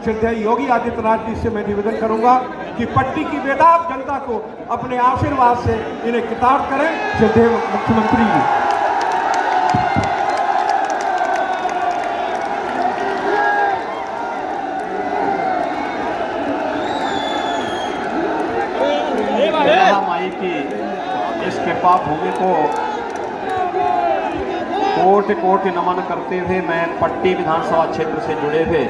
श्रद्धेय योगी आदित्यनाथ जी से मैं निवेदन करूंगा कि पट्टी की बेदाग जनता को अपने आशीर्वाद से इन्हें किताब करें। श्रद्धेय मुख्यमंत्री जी। माई की इस कृपा भूमि को कोटि कोटि नमन करते हुए मैं पट्टी विधानसभा क्षेत्र से जुड़े हुए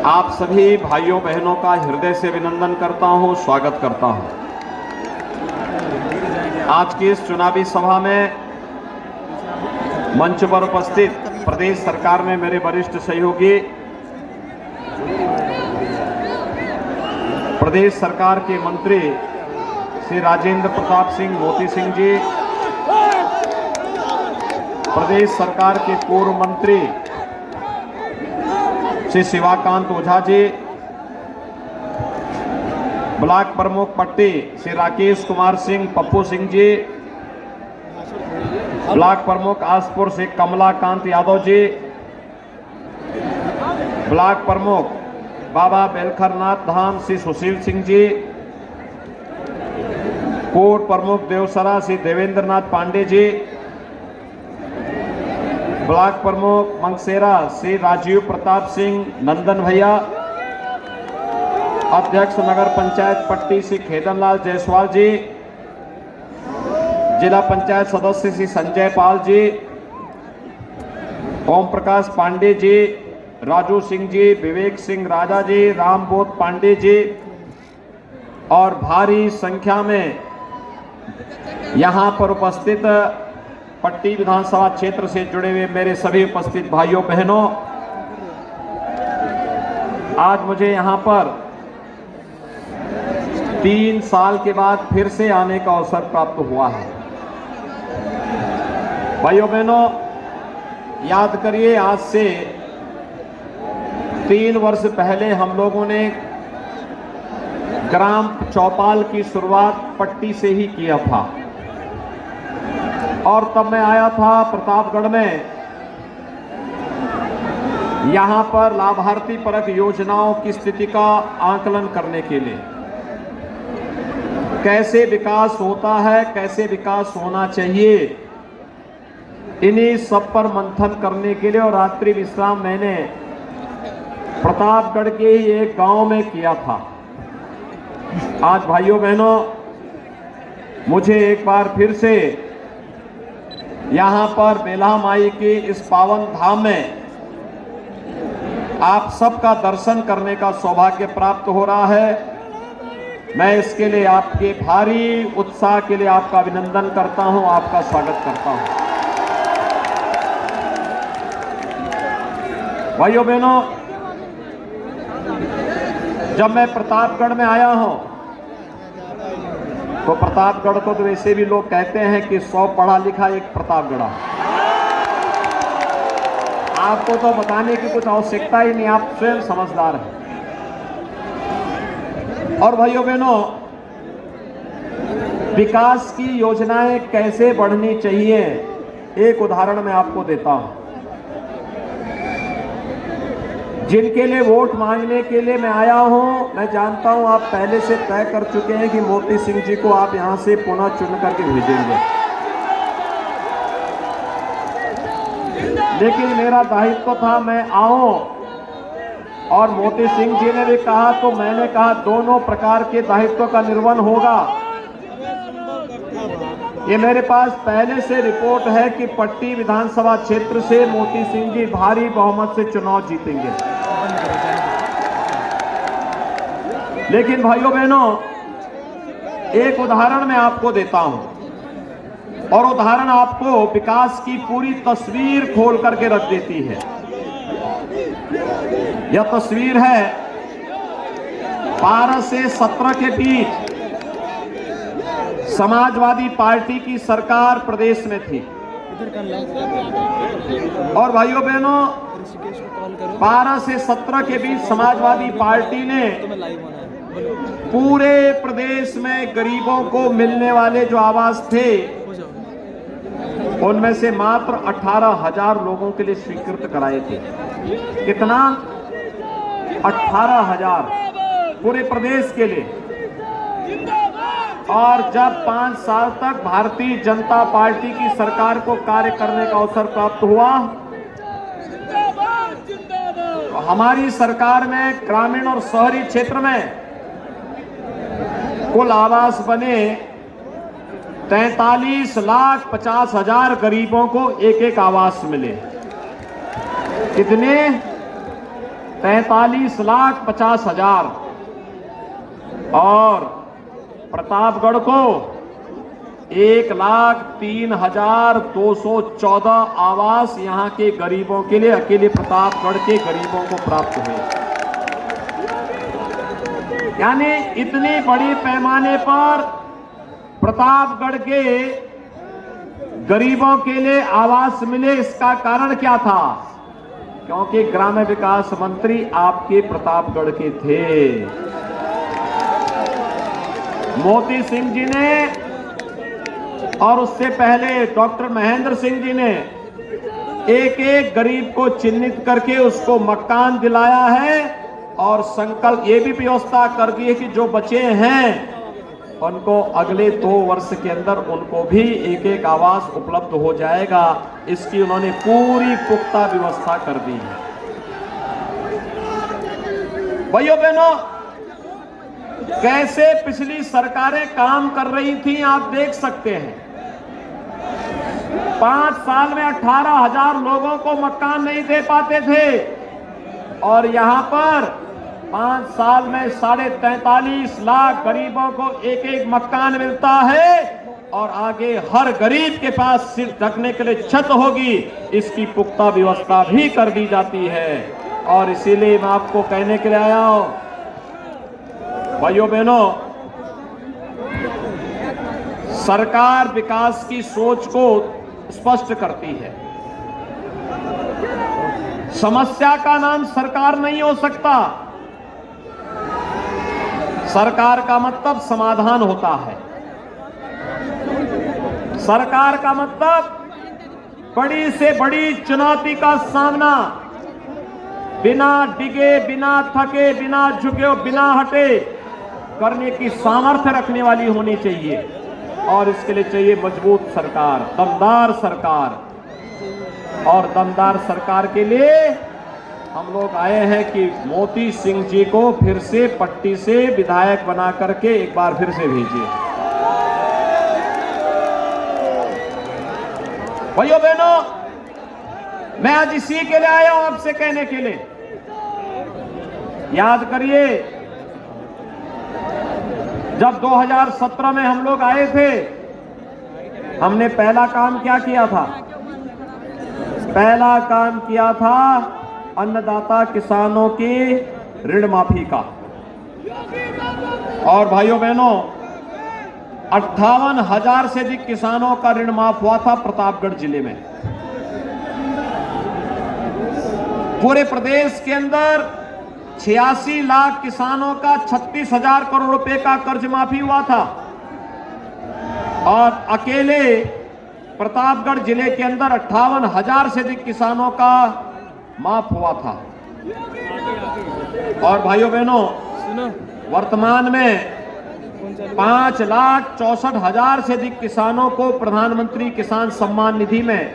आप सभी भाइयों बहनों का हृदय से अभिनंदन करता हूं, स्वागत करता हूं। आज की इस चुनावी सभा में मंच पर उपस्थित प्रदेश सरकार में मेरे वरिष्ठ सहयोगी, प्रदेश सरकार के मंत्री श्री राजेंद्र प्रताप सिंह मोती सिंह जी, प्रदेश सरकार के पूर्व मंत्री श्री शिवाकांत ओझा जी, ब्लॉक प्रमुख पट्टी श्री राकेश कुमार सिंह पप्पू सिंह जी, ब्लॉक प्रमुख आसपुर से कमलाकांत यादव जी, ब्लॉक प्रमुख बाबा बेलखरनाथ धाम श्री सुशील सिंह जी, कोर प्रमुख देवसरा श्री देवेंद्र नाथ पांडे जी, ब्लॉक प्रमुख मंगसेरा श्री राजीव प्रताप सिंह नंदन भैया, अध्यक्ष नगर पंचायत पट्टी श्री खेदन लाल जायसवाल जी, जिला पंचायत सदस्य श्री संजय पाल जी, ओम प्रकाश पांडे जी, राजू सिंह जी, विवेक सिंह राजा जी, रामबोध पांडे जी और भारी संख्या में यहां पर उपस्थित पट्टी विधानसभा क्षेत्र से जुड़े हुए मेरे सभी उपस्थित भाइयों बहनों, आज मुझे यहां पर 3 साल के बाद फिर से आने का अवसर प्राप्त हुआ है। भाइयों बहनों, याद करिए, आज से 3 वर्ष पहले हम लोगों ने ग्राम चौपाल की शुरुआत पट्टी से ही किया था और तब मैं आया था प्रतापगढ़ में यहां पर लाभार्थी परक योजनाओं की स्थिति का आकलन करने के लिए, कैसे विकास होता है, कैसे विकास होना चाहिए, इन्हीं सब पर मंथन करने के लिए और रात्रि विश्राम मैंने प्रतापगढ़ के ही एक गांव में किया था। आज भाइयों बहनों, मुझे एक बार फिर से यहां पर बेला माई की इस पावन धाम में आप सबका दर्शन करने का सौभाग्य प्राप्त हो रहा है। मैं इसके लिए आपके भारी उत्साह के लिए आपका अभिनंदन करता हूं, आपका स्वागत करता हूं। भाइयों बहनों, जब मैं प्रतापगढ़ में आया हूं तो प्रतापगढ़ को तो वैसे भी लोग कहते हैं कि 100 पढ़ा लिखा एक प्रतापगढ़। आपको तो बताने की कुछ आवश्यकता ही नहीं, आप स्वयं समझदार हैं। और भाइयों बहनों, विकास की योजनाएं कैसे बढ़नी चाहिए, एक उदाहरण मैं आपको देता हूं। जिनके लिए वोट मांगने के लिए मैं आया हूं, मैं जानता हूं आप पहले से तय कर चुके हैं कि मोती सिंह जी को आप यहां से पुनः चुन करके भेजेंगे, लेकिन मेरा दायित्व था मैं आऊं और मोती सिंह जी ने भी कहा तो मैंने कहा दोनों प्रकार के दायित्व का निर्वहन होगा। ये मेरे पास पहले से रिपोर्ट है कि पट्टी विधानसभा क्षेत्र से मोती सिंह जी भारी बहुमत से चुनाव जीतेंगे। लेकिन भाइयों बहनों, एक उदाहरण मैं आपको देता हूं और उदाहरण आपको विकास की पूरी तस्वीर खोल करके रख देती है। यह तस्वीर है 12 से 17 के बीच समाजवादी पार्टी की सरकार प्रदेश में थी। और भाइयों बहनों, 12 से 17 के बीच समाजवादी पार्टी ने पूरे प्रदेश में गरीबों को मिलने वाले जो आवास थे उनमें से मात्र 18,000 लोगों के लिए स्वीकृत कराए थे। कितना? 18,000 पूरे प्रदेश के लिए। और जब 5 साल तक भारतीय जनता पार्टी की सरकार को कार्य करने का अवसर प्राप्त हुआ, तो हमारी सरकार में ग्रामीण और शहरी क्षेत्र में कुल आवास बने 43,50,000 गरीबों को एक एक आवास मिले। कितने? 43,50,000। और प्रतापगढ़ को 1,03,214 आवास यहां के गरीबों के लिए, अकेले प्रतापगढ़ के गरीबों को प्राप्त हुए। यानी इतनी बड़ी पैमाने पर प्रतापगढ़ के गरीबों के लिए आवास मिले। इसका कारण क्या था? क्योंकि ग्राम्य विकास मंत्री आपके प्रतापगढ़ के थे। मोती सिंह जी ने और उससे पहले डॉक्टर महेंद्र सिंह जी ने एक एक गरीब को चिन्हित करके उसको मकान दिलाया है और संकल्प ये भी व्यवस्था कर दी है कि जो बचे हैं उनको अगले 2 वर्ष के अंदर उनको भी एक एक आवास उपलब्ध हो जाएगा। इसकी उन्होंने पूरी पुख्ता व्यवस्था कर दी है। भाइयों बहनों, कैसे पिछली सरकारें काम कर रही थी आप देख सकते हैं। 5 साल में 18,000 लोगों को मकान नहीं दे पाते थे और यहां पर 5 साल में 43.5 लाख गरीबों को एक एक मकान मिलता है और आगे हर गरीब के पास सिर ढकने के लिए छत होगी, इसकी पुख्ता व्यवस्था भी कर दी जाती है। और इसीलिए मैं आपको कहने के लिए आया हूं, भाइयों बहनों, सरकार विकास की सोच को स्पष्ट करती है। समस्या का नाम सरकार नहीं हो सकता। सरकार का मतलब समाधान होता है। सरकार का मतलब बड़ी से बड़ी चुनौती का सामना बिना डिगे, बिना थके, बिना झुके, बिना हटे करने की सामर्थ्य रखने वाली होनी चाहिए। और इसके लिए चाहिए मजबूत सरकार, दमदार सरकार। और दमदार सरकार के लिए हम लोग आए हैं कि मोती सिंह जी को फिर से पट्टी से विधायक बना करके एक बार फिर से भेजिए। भाइयों बहनों, मैं आज इसी के लिए आया हूं आपसे कहने के लिए। याद करिए, जब 2017 में हम लोग आए थे, हमने पहला काम क्या किया था? पहला काम किया था अन्नदाता किसानों की ऋण माफी का। और भाइयों बहनों, 58,000 से अधिक किसानों का ऋण माफ हुआ था प्रतापगढ़ जिले में। पूरे प्रदेश के अंदर 86 लाख किसानों का 36,000 करोड़ रुपए का कर्ज माफी हुआ था। और अकेले प्रतापगढ़ जिले के अंदर 58,000 से अधिक किसानों का माफ हुआ था। और भाइयों बहनों, वर्तमान में 5,64,000 से अधिक किसानों को प्रधानमंत्री किसान सम्मान निधि में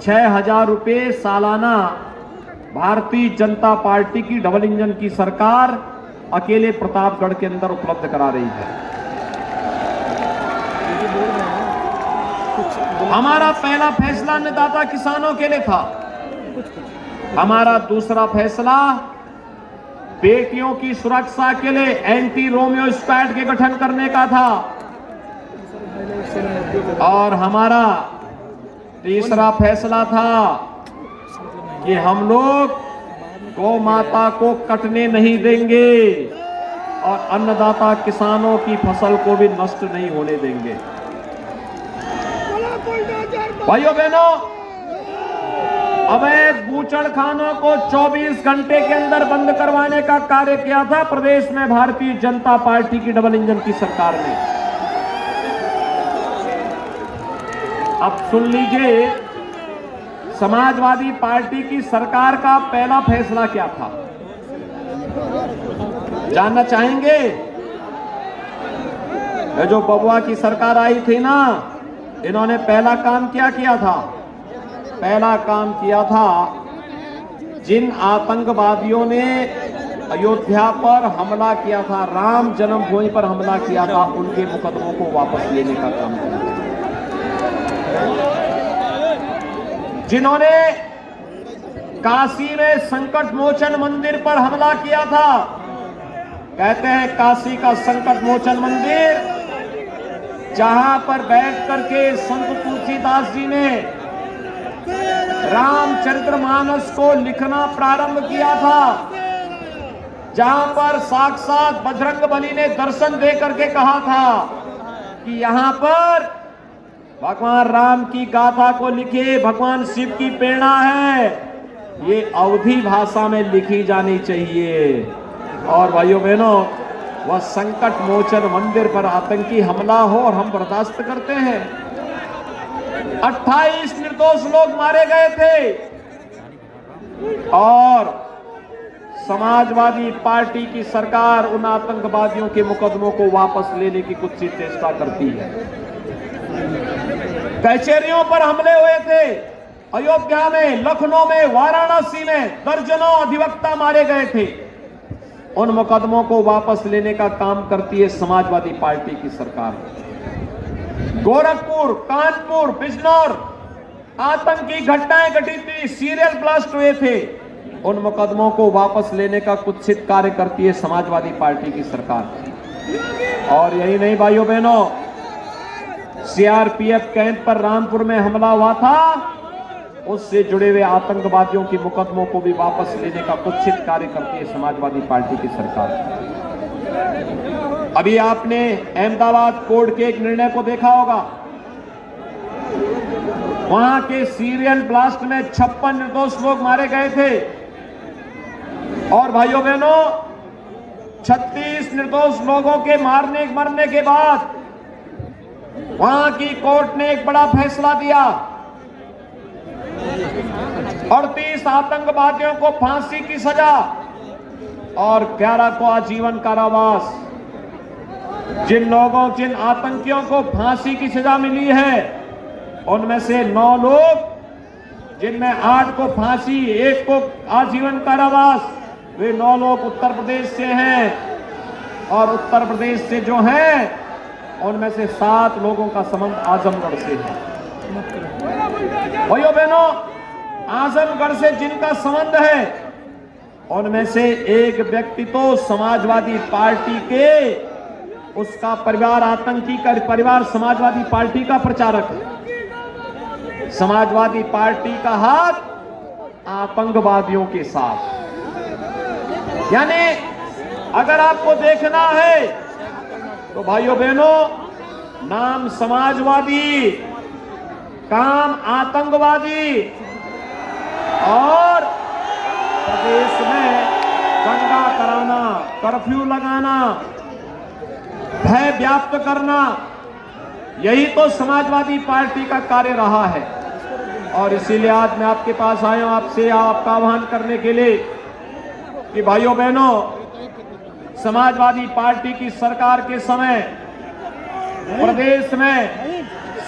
6,000 रुपए सालाना भारतीय जनता पार्टी की डबल इंजन की सरकार अकेले प्रतापगढ़ के अंदर उपलब्ध करा रही है। हमारा पहला फैसला अन्नदाता किसानों के लिए था। हमारा दूसरा फैसला बेटियों की सुरक्षा के लिए एंटी रोमियो स्क्वाड के गठन करने का था। और हमारा तीसरा फैसला था कि हम लोग गौ माता को कटने नहीं देंगे और अन्नदाता किसानों की फसल को भी नष्ट नहीं होने देंगे। भाइयों बहनों, अवैध बूचड़खानों को 24 घंटे के अंदर बंद करवाने का कार्य किया था प्रदेश में भारतीय जनता पार्टी की डबल इंजन की सरकार ने। अब सुन लीजिए, समाजवादी पार्टी की सरकार का पहला फैसला क्या था? जानना चाहेंगे? ये जो बबुआ की सरकार आई थी ना, इन्होंने पहला काम क्या किया था? पहला काम किया था, जिन आतंकवादियों ने अयोध्या पर हमला किया था, राम जन्मभूमि पर हमला किया था, उनके मुकदमों को वापस लेने का काम किया। जिन्होंने काशी में संकट मोचन मंदिर पर हमला किया था, कहते हैं काशी का संकट मोचन मंदिर, जहां पर बैठ करके संत तुलसीदास जी ने रामचरितमानस को लिखना प्रारंभ किया था, जहां पर साक्षात बजरंगबली ने दर्शन दे करके कहा था कि यहां पर भगवान राम की गाथा को लिखे, भगवान शिव की प्रेरणा है, ये अवधी भाषा में लिखी जानी चाहिए। और भाइयों बहनों, वह संकट मोचन मंदिर पर आतंकी हमला हो और हम बर्दाश्त करते हैं। 28 निर्दोष लोग मारे गए थे और समाजवादी पार्टी की सरकार उन आतंकवादियों के मुकदमों को वापस लेने की कुछ चेष्टा करती है। कचहरियों पर हमले हुए थे, अयोध्या में, लखनऊ में, वाराणसी में दर्जनों अधिवक्ता मारे गए थे। उन मुकदमों को वापस लेने का काम करती है समाजवादी पार्टी की सरकार। गोरखपुर, कानपुर, बिजनौर आतंकी घटनाएं घटी थी, सीरियल ब्लास्ट हुए थे, उन मुकदमों को वापस लेने का कुत्सित कार्य करती है समाजवादी पार्टी की सरकार। और यही नहीं भाइयों बहनों, सीआरपीएफ कैंप पर रामपुर में हमला हुआ था, उससे जुड़े हुए आतंकवादियों के मुकदमों को भी वापस लेने का कुत्सित कार्य करती है समाजवादी पार्टी की सरकार। अभी आपने अहमदाबाद कोर्ट के एक निर्णय को देखा होगा, वहां के सीरियल ब्लास्ट में 56 निर्दोष लोग मारे गए थे। और भाइयों बहनों, 36 निर्दोष लोगों के मरने के बाद वहां की कोर्ट ने एक बड़ा फैसला दिया, 38 आतंकवादियों को फांसी की सजा और 11 को आजीवन कारावास। जिन आतंकियों को फांसी की सजा मिली है, उनमें से 9 लोग, जिनमें 8 को फांसी, 1 को आजीवन कारावास, वे 9 लोग उत्तर प्रदेश से हैं। और उत्तर प्रदेश से जो हैं, उनमें से 7 लोगों का संबंध आजमगढ़ से है। भाइयों बहनों, आजमगढ़ से जिनका संबंध है, उनमें से एक व्यक्ति तो समाजवादी पार्टी के, उसका परिवार आतंकी का परिवार समाजवादी पार्टी का प्रचारक है। समाजवादी पार्टी का हाथ आतंकवादियों के साथ। यानी अगर आपको देखना है तो भाइयों बहनों, नाम समाजवादी, काम आतंकवादी, और प्रदेश में दंगा कराना, कर्फ्यू लगाना, भय व्याप्त करना, यही तो समाजवादी पार्टी का कार्य रहा है। और इसीलिए आज मैं आपके पास आया हूं, आपसे आपका आह्वान करने के लिए कि भाइयों बहनों, समाजवादी पार्टी की सरकार के समय प्रदेश में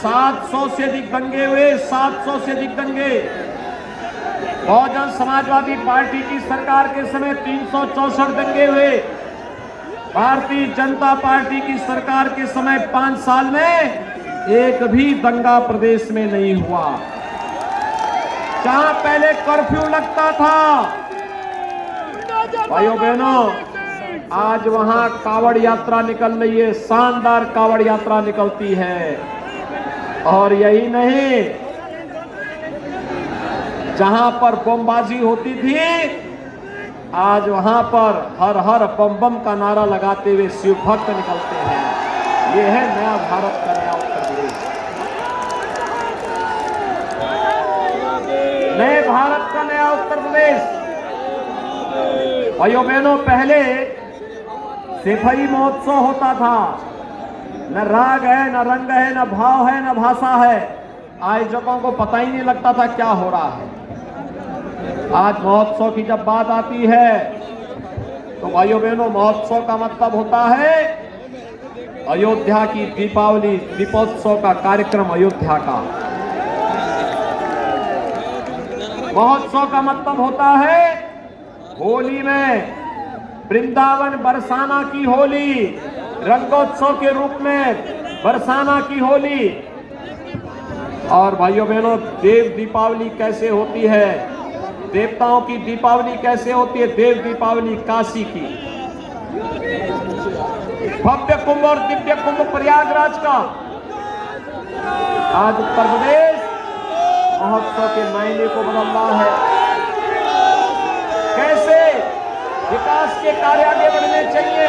700 से अधिक दंगे हुए, 700 से अधिक दंगे। बहुजन समाजवादी पार्टी की सरकार के समय 364 दंगे हुए। भारतीय जनता पार्टी की सरकार के समय 5 साल में एक भी दंगा प्रदेश में नहीं हुआ। जहां पहले कर्फ्यू लगता था, भाइयों बहनों, आज वहां कावड़ यात्रा निकल रही है, शानदार कावड़ यात्रा निकलती है। और यही नहीं, जहां पर बमबाजी होती थी, आज वहां पर हर हर बम बम का नारा लगाते हुए शिव भक्त निकलते हैं। ये है नया भारत का नया उत्तर प्रदेश, नए भारत का नया उत्तर प्रदेश। भाइयों बहनों, पहले सिपाही महोत्सव होता था, न राग है, न रंग है, न भाव है, न भाषा है। आयोजकों को पता ही नहीं लगता था क्या हो रहा है। आज महोत्सव की जब बात आती है तो भाइयों बहनों, महोत्सव का मतलब होता है अयोध्या की दीपावली, दीपोत्सव का कार्यक्रम अयोध्या का। महोत्सव का मतलब होता है होली में वृंदावन बरसाना की होली, रंगोत्सव के रूप में बरसाना की होली। और भाइयों बहनों, देव दीपावली कैसे होती है, देवताओं की दीपावली कैसे होती है? देव दीपावली काशी की, भव्य कुंभ और दिव्य कुंभ प्रयागराज का। आज उत्तर प्रदेश महोत्सव के मायने को बदल रहा है। कैसे विकास के कार्य आगे बढ़ने चाहिए,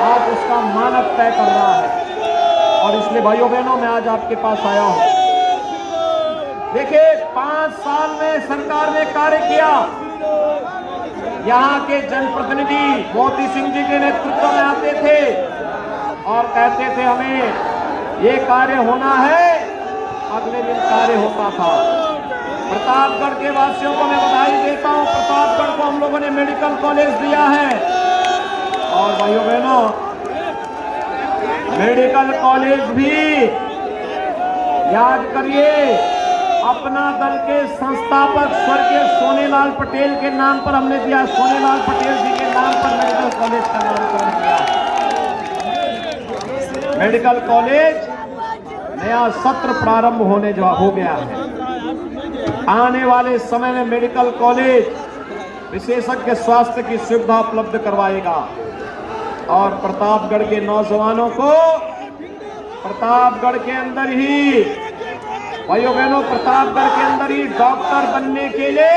आज उसका मानक तय कर रहा है। और इसलिए भाइयों बहनों, मैं आज आपके पास आया हूं। देखिए, 5 साल में सरकार ने कार्य किया। यहाँ के जनप्रतिनिधि मोती सिंह जी के नेतृत्व में आते थे और कहते थे हमें ये कार्य होना है, अगले दिन कार्य होता था। प्रतापगढ़ के वासियों को मैं बधाई देता हूं। प्रतापगढ़ को हम लोगों ने मेडिकल कॉलेज दिया है। और भाइयों बहनों, मेडिकल कॉलेज भी याद करिए, अपना दल के संस्थापक स्वर्गीय सोनेलाल पटेल के नाम पर हमने दिया। सोनेलाल पटेल जी के नाम पर मेडिकल कॉलेज का नामकरण किया। मेडिकल कॉलेज नया सत्र प्रारंभ होने जो हो गया है। आने वाले समय में मेडिकल कॉलेज विशेषज्ञ स्वास्थ्य की सुविधा उपलब्ध करवाएगा और प्रतापगढ़ के नौजवानों को प्रतापगढ़ के अंदर ही, भाइयों बहनों, प्रतापगढ़ के अंदर ही डॉक्टर बनने के लिए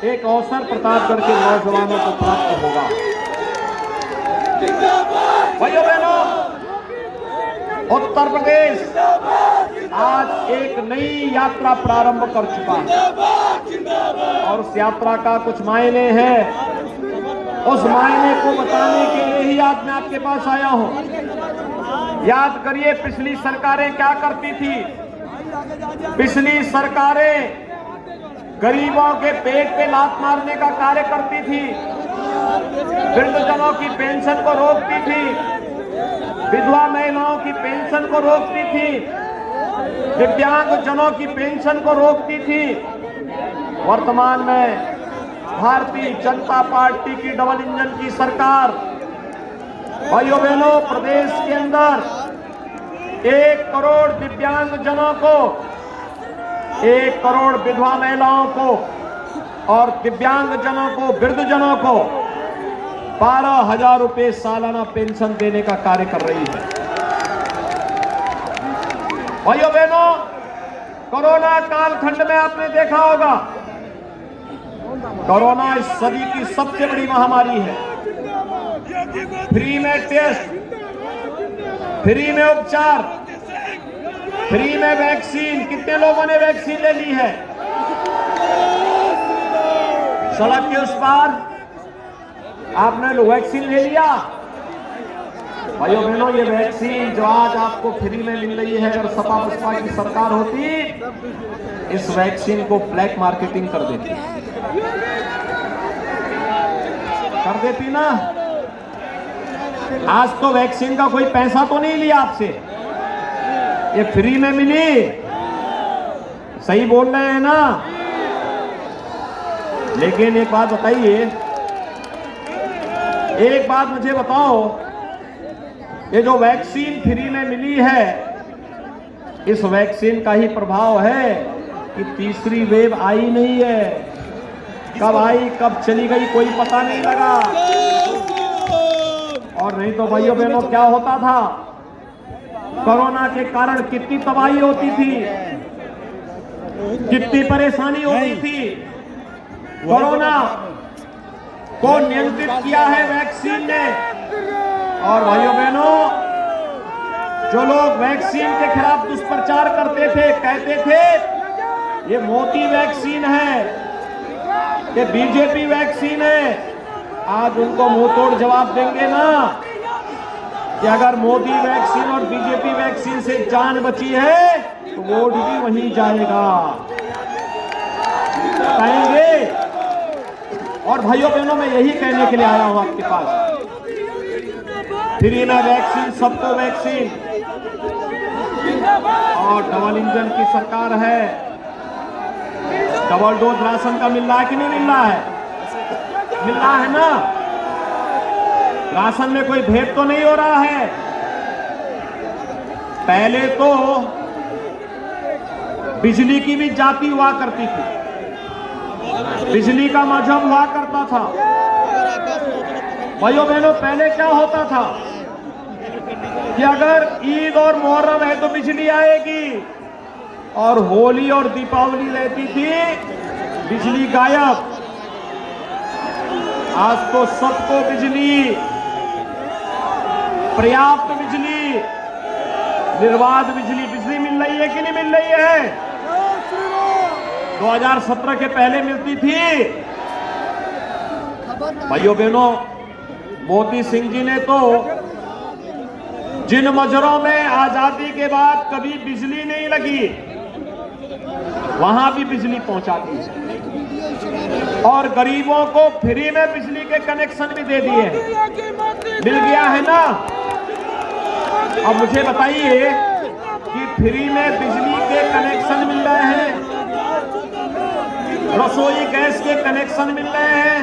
एक अवसर प्रतापगढ़ के नौजवानों को प्राप्त होगा। भाइयों बहनों, उत्तर प्रदेश आज एक नई यात्रा प्रारंभ कर चुका है और उस यात्रा का कुछ मायने हैं। उस मायने को बताने के लिए ही आज मैं आपके पास आया हूं। याद करिए, पिछली सरकारें क्या करती थी? पिछली सरकारें गरीबों के पेट पे लात मारने का कार्य करती थी, वृद्धजनों की पेंशन को रोकती थी, विधवा महिलाओं की पेंशन को रोकती थी, दिव्यांग जनों की पेंशन को रोकती थी। वर्तमान में भारतीय जनता पार्टी की डबल इंजन की सरकार, भाइयों बहनों, प्रदेश के अंदर 1 करोड़ दिव्यांग जनों को, 1 करोड़ विधवा महिलाओं को और दिव्यांग जनों को, वृद्धजनों को 12,000 रुपए सालाना पेंशन देने का कार्य कर रही है। भाइयों बहनों, कोरोना कालखंड में आपने देखा होगा, कोरोना इस सदी की सबसे बड़ी महामारी है। फ्री में टेस्ट, फ्री में उपचार, फ्री में वैक्सीन। कितने लोगों ने वैक्सीन ले ली है? सड़क के उस पार आपने वैक्सीन ले लिया? भाइयों बहनों, ये वैक्सीन जो आज आपको फ्री में मिल रही है, अगर सपा बसपा की सरकार होती, इस वैक्सीन को ब्लैक मार्केटिंग कर देती ना। आज तो वैक्सीन का कोई पैसा तो नहीं लिया आपसे, ये फ्री में मिली। सही बोल रहे हैं ना? लेकिन एक बात बताइए, एक बात मुझे बताओ, ये जो वैक्सीन फ्री में मिली है, इस वैक्सीन का ही प्रभाव है कि तीसरी वेव आई नहीं है। कब आई कब चली गई कोई पता नहीं लगा। और नहीं तो भाइयों बहनों, क्या होता था? कोरोना के कारण कितनी तबाही होती थी, कितनी परेशानी होती थी। कोरोना को नियंत्रित किया है वैक्सीन ने। और भाइयों बहनों, जो लोग वैक्सीन के खिलाफ दुष्प्रचार करते थे, कहते थे ये मोदी वैक्सीन है, ये बीजेपी वैक्सीन है, आज उनको मुंह तोड़ जवाब देंगे ना कि अगर मोदी वैक्सीन और बीजेपी वैक्सीन से जान बची है तो वोट भी वहीं जाएगा। कहेंगे और भाइयों बहनों, मैं यही कहने के लिए आया हूं आपके पास, फ्री में वैक्सीन, सबको वैक्सीन, और डबल इंजन की सरकार है। डबल डोज राशन का मिल रहा है कि नहीं मिल रहा है? मिल रहा है ना? राशन में कोई भेद तो नहीं हो रहा है। पहले तो बिजली की भी जाति हुआ करती थी, बिजली का मजहब हुआ करता था। भाइयों बहनों, पहले क्या होता था कि अगर ईद और मुहर्रम है तो बिजली आएगी, और होली और दीपावली रहती थी बिजली गायब। आज तो सबको बिजली, पर्याप्त बिजली, निर्बाध बिजली मिल रही है कि नहीं मिल रही है? 2017 के पहले मिलती थी। भाइयों बहनों, मोदी सिंह जी ने तो जिन मजरों में आजादी के बाद कभी बिजली नहीं लगी, वहां भी बिजली पहुंचा दी, और गरीबों को फ्री में बिजली के कनेक्शन भी दे दिए। मिल गया है ना? अब मुझे बताइए कि फ्री में बिजली के कनेक्शन मिल रहे हैं, रसोई गैस के कनेक्शन मिल रहे हैं,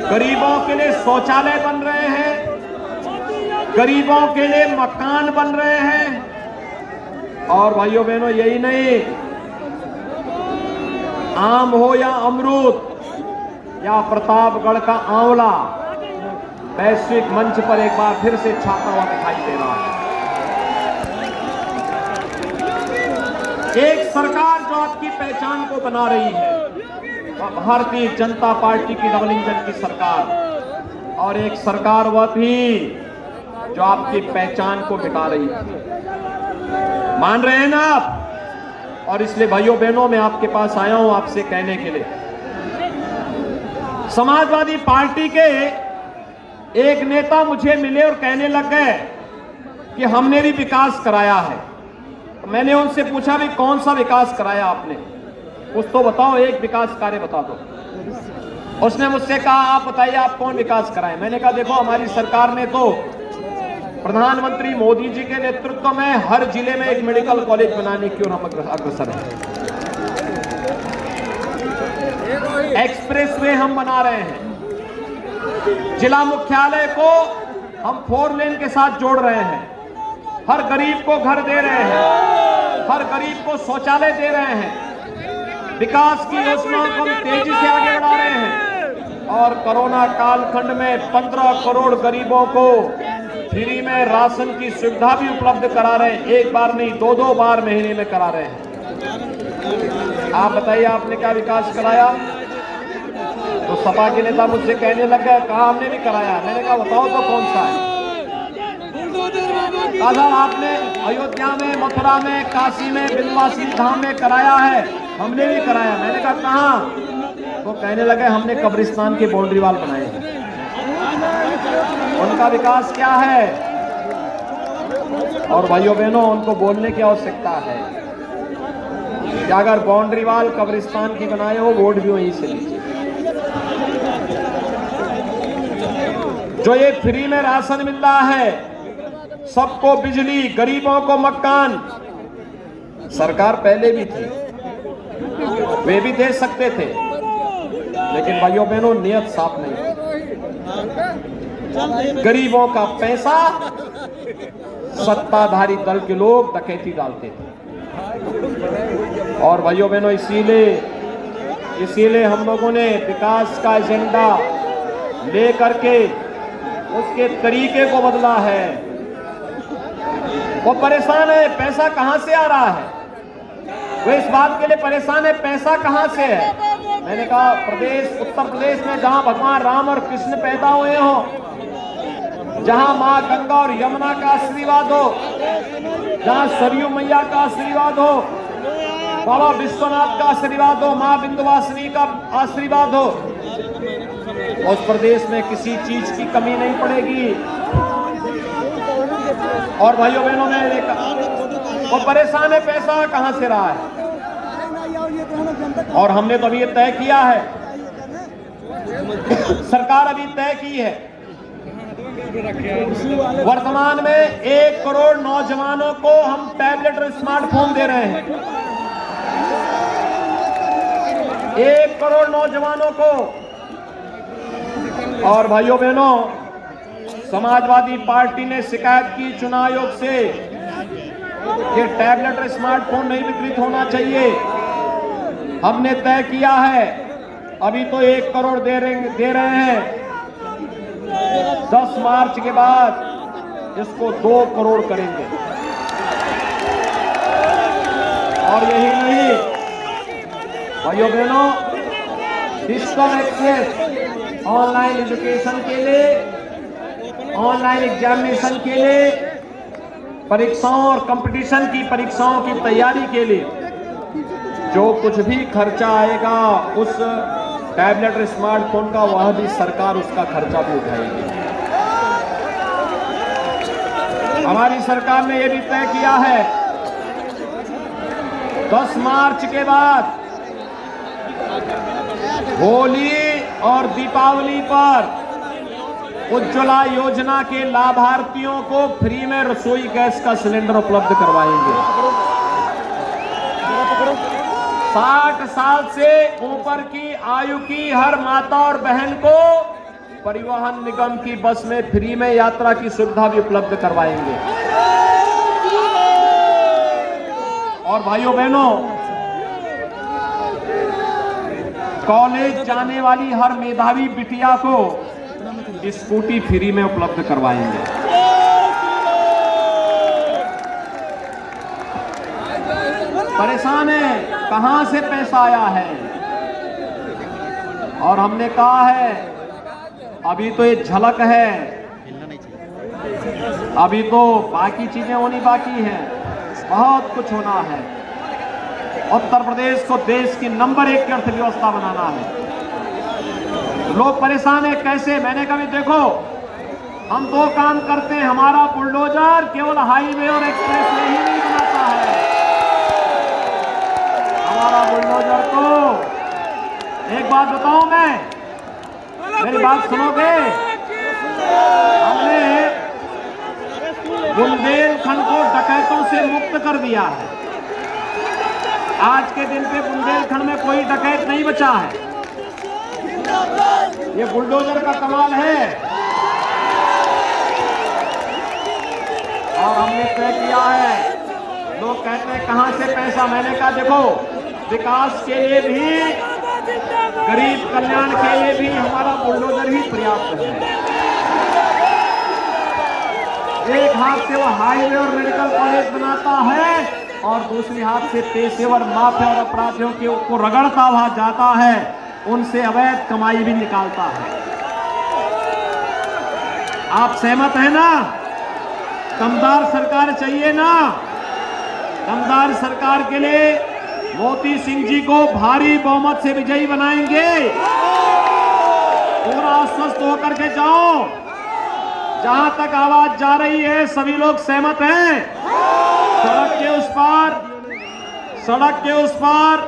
गरीबों के लिए शौचालय बन रहे हैं, गरीबों के लिए मकान बन रहे हैं। और भाइयों बहनों, यही नहीं, आम हो या अमरूद या प्रतापगढ़ का आंवला, वैश्विक मंच पर एक बार फिर से छाता हुआ दिखाई दे रहा है। एक सरकार जो आपकी पहचान को बना रही है, भारतीय जनता पार्टी की डबल इंजन की सरकार, और एक सरकार वह थी जो आपकी पहचान को मिटा रही है। मान रहे हैं ना आप? और इसलिए भाइयों बहनों, मैं आपके पास आया हूं आपसे कहने के लिए, समाजवादी पार्टी के एक नेता मुझे मिले और कहने लग गए कि हमने भी विकास कराया है। मैंने उनसे पूछा, भी कौन सा विकास कराया आपने? कुछ तो बताओ, एक विकास कार्य बता दो। उसने मुझसे कहा, आप बताइए आप कौन विकास कराए? मैंने कहा, देखो हमारी सरकार ने तो प्रधानमंत्री मोदी जी के नेतृत्व में हर जिले में एक मेडिकल कॉलेज बनाने की ओर हम अग्रसर हैं। एक्सप्रेसवे हम बना रहे हैं, जिला मुख्यालय को हम 4 लेन के साथ जोड़ रहे हैं, हर गरीब को घर दे रहे हैं, हर गरीब को शौचालय दे रहे हैं, विकास की योजनाओं को हम तेजी से आगे बढ़ा रहे हैं, और कोरोना कालखंड में 15 करोड़ गरीबों को फ्री में राशन की सुविधा भी उपलब्ध करा रहे हैं। एक बार नहीं, 2-2 बार महीने में करा रहे हैं। आप बताइए आपने क्या विकास कराया? तो सपा के नेता मुझसे कहने लग गए, कहा हमने भी कराया। मैंने कहा, बताओ तो कौन सा है? कहा आपने अयोध्या में, मथुरा में, काशी में, विंध्यवासिनी धाम में कराया है। हमने भी कराया। मैंने कहा, कहां? तो कहने लगे, हमने कब्रिस्तान के बाउंड्री वाल बनाए हैं। उनका विकास क्या है? और भाइयों बहनों, उनको बोलने की आवश्यकता है कि अगर बाउंड्री वाल कब्रिस्तान की बनाए हो, वोट भी वहीं से लीजिए। जो ये फ्री में राशन मिल रहा है, सबको बिजली, गरीबों को मकान, सरकार पहले भी थी, वे भी दे सकते थे, लेकिन भाइयों बहनों नियत साफ नहीं थी। गरीबों का पैसा सत्ताधारी दल के लोग डकैती डालते थे। और भाइयों बहनों, इसीलिए हम लोगों ने विकास का एजेंडा ले करके उसके तरीके को बदला है। वो परेशान है, पैसा कहां से आ रहा है? वो इस बात के लिए परेशान है, पैसा कहां से है? मैंने कहा, उत्तर प्रदेश में जहां भगवान राम और कृष्ण पैदा हुए हो, जहां मां गंगा और यमुना का आशीर्वाद हो, जहां सरयू मैया का आशीर्वाद हो, बाबा विश्वनाथ का आशीर्वाद हो, मां विंध्यवासिनी का आशीर्वाद हो, उस प्रदेश में किसी चीज की कमी नहीं पड़ेगी। और भाइयों बहनों, ने देखा वो परेशान है, पैसा कहां से रहा है? और हमने तो अभी ये तय किया है सरकार अभी तय की है। वर्तमान में 1 करोड़ नौजवानों को हम टैबलेट और स्मार्टफोन दे रहे हैं। 1 करोड़ नौजवानों को। और भाइयों बहनों, समाजवादी पार्टी ने शिकायत की चुनाव आयोग से कि टैबलेट और स्मार्टफोन नहीं वितरित होना चाहिए। हमने तय किया है, अभी तो 1 करोड़ दे रहे हैं, 10 मार्च के बाद इसको 2 करोड़ करेंगे। और यही नहीं भाइयों बहनों, डिजिटल एक्सेस ऑनलाइन एजुकेशन के लिए, ऑनलाइन एग्जामिनेशन के लिए, परीक्षाओं और कंपटीशन की परीक्षाओं की तैयारी के लिए जो कुछ भी खर्चा आएगा उस टैबलेट और स्मार्टफोन का, वह भी सरकार उसका खर्चा भी उठाएगी। हमारी सरकार ने यह भी तय किया है 10 मार्च के बाद होली और दीपावली पर उज्ज्वला योजना के लाभार्थियों को फ्री में रसोई गैस का सिलेंडर उपलब्ध करवाएंगे। 60 साल से ऊपर की आयु की हर माता और बहन को परिवहन निगम की बस में फ्री में यात्रा की सुविधा भी उपलब्ध करवाएंगे। और भाइयों बहनों, कॉलेज जाने वाली हर मेधावी बिटिया को स्कूटी फ्री में उपलब्ध करवाएंगे। परेशान है कहां से पैसा आया है, और हमने कहा है अभी तो ये झलक है, अभी तो बाकी चीजें होनी बाकी हैं, बहुत कुछ होना है। उत्तर प्रदेश को देश की नंबर 1 की अर्थव्यवस्था बनाना है। लोग परेशान है कैसे, मैंने कहा देखो हम 2 काम करते हैं, हमारा बुलडोजर केवल हाईवे और एक्सप्रेस वे ही नहीं बनाता है, हमारा बुलडोजर तो एक बात बताऊं मैं, मेरी बात सुनोगे, हमने बुंदेलखंड को डकैतों से मुक्त कर दिया है। आज के दिन पे बुंदेलखंड में कोई डकैत नहीं बचा है। ये बुलडोजर का कमाल है। और हमने तय किया है, लोग कहते हैं कहां से पैसा, मैंने कहा देखो विकास के लिए भी, गरीब कल्याण के लिए भी हमारा बुलडोजर ही पर्याप्त है। एक हाथ से वो हाईवे और मेडिकल कॉलेज बनाता है और दूसरी हाथ से पेशेवर माफिया और अपराधियों के को रगड़ता हुआ जाता है, उनसे अवैध कमाई भी निकालता है। आप सहमत हैं ना? दमदार सरकार चाहिए ना? दमदार सरकार के लिए मोती सिंह जी को भारी बहुमत से विजयी बनाएंगे। पूरा आश्वस्त होकर के जाओ। जहां तक आवाज जा रही है सभी लोग सहमत हैं। सड़क के उस पार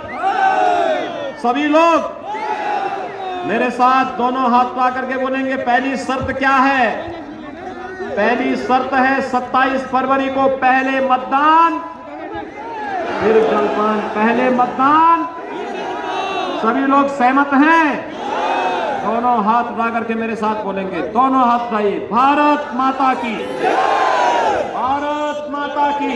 सभी लोग मेरे साथ दोनों हाथ पा करके बोलेंगे, पहली शर्त क्या है? पहली शर्त है 27 फरवरी को पहले मतदान फिर जलपान। पहले मतदान, सभी लोग सहमत हैं? दोनों हाथ उठा करके मेरे साथ बोलेंगे, दोनों हाथ उठाइए। भारत माता की, भारत माता की।